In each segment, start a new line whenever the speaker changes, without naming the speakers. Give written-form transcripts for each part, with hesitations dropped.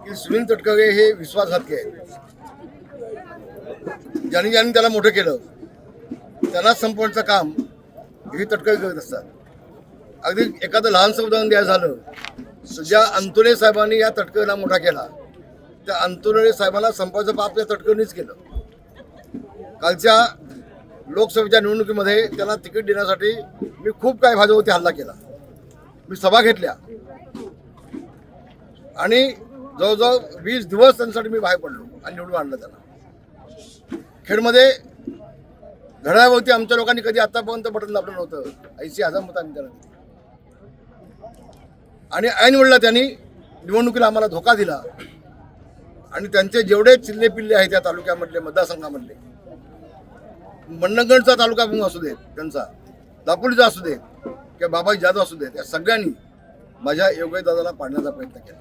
की सुनील तटकरे हे विश्वासघातकी आहेत. ज्यांनी ज्यांनी त्याला मोठं केलं त्यांनाच संपवण्याचं काम हे तटकरे करत असतात. अगदी एखादं लहानसं उदाहरण द्यायचं झालं, ज्या अंतुले साहेबांनी या तटकरेला मोठा केला त्या अंतुले साहेबांना संपवायचं पाप या तटकरेनेच केलं. कालच्या लोकसभेच्या निवडणुकीमध्ये त्यांना तिकीट देण्यासाठी मी खूप काय भाजपवरती हल्ला केला. मी सभा घेतल्या आणि जवळजवळ 20 दिवस त्यांच्यासाठी मी बाहेर पडलो आणि निवडून आणलं त्यांना. खेडमध्ये घड्याळावरती आमच्या लोकांनी कधी आतापर्यंत बटन दाबलं नव्हतं. 80,000 मतांनी त्यांना आणि ऐन वेळेला त्यांनी निवडणुकीला आम्हाला धोका दिला आणि त्यांचे जेवढे चिल्ले पिल्ले आहेत त्या तालुक्यामधले मतदारसंघामधले, मंडणगडचा तालुका असू देत, त्यांचा दापोलीचा असू देत किंवा बाबाजी जाधव असू देत, या सगळ्यांनी माझ्या योगेश दादाला पाडण्याचा प्रयत्न केला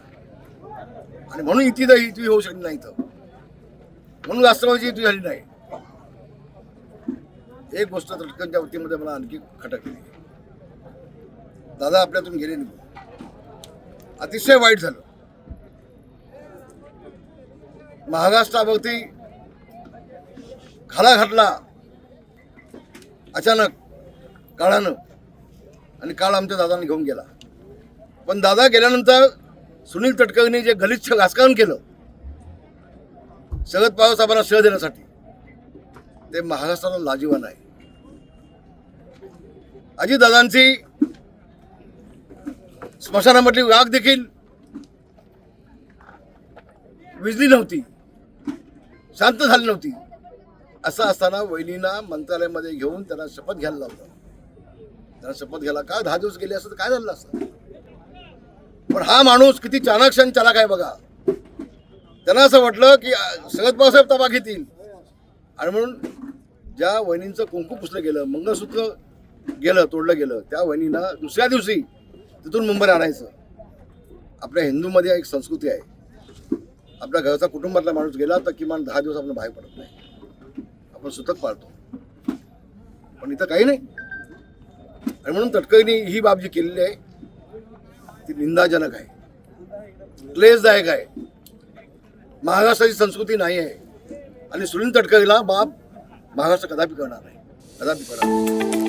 आणि म्हणून इथे होऊ शकली नाही. इथं म्हणून राष्ट्रवादीची इथे झाली नाही. एक गोष्ट तटकरेंच्या वतीमध्ये मला आणखी खटकली. दादा आपल्यातून गेले नाही, अतिशय वाईट झालं. महाराष्ट्रावरती घाला घातला अचानक काळानं आणि काळ आमच्या दादाने घेऊन गेला. पण दादा गेल्यानंतर सुनील तटकरेंनी जे गलिच्छ राजकारण केलं शरद पवार साहेबांना श्रेय देण्यासाठी, ते महाराष्ट्राला लाजिरवाणं आहे. अजितदादांची स्मशानामधली राख देखील विजली नव्हती, शांत झाली नव्हती. असं असताना वहिनींना मंत्रालयामध्ये घेऊन त्यांना शपथ घ्यायला लावलं. त्यांना शपथ घ्यायला का 10 दिवस गेले असतं तर काय झालं असतं. पण हा माणूस किती चाणक्य आणि चालाक आहे बघा. त्यांना असं वाटलं की शरद पवारसाहेब ताबा घेतील आणि म्हणून ज्या वहिनींचं कुंकू पुसलं गेलं, मंगळसूत्र गेलं, तोडलं गेलं, त्या वहिनींना दुसऱ्या दिवशी तिथून मुंबईला आणायचं. आपल्या हिंदूमध्ये एक संस्कृती आहे, आपल्या घरचा कुटुंबातला माणूस गेला तर किमान 10 दिवस आपण बाहेर पडत नाही, आपण सुतक पाळतो. पण इथं काही नाही. आणि म्हणून तटकरेंनी ही बाब जी केलेली आहे ती निंदाजनक आहे, क्लेशदायक आहे. महाराष्ट्राची संस्कृती नाही आहे आणि सुनील तटकरेला बाप महाराष्ट्र कदापि करणार नाही, कदापि करणार नाही.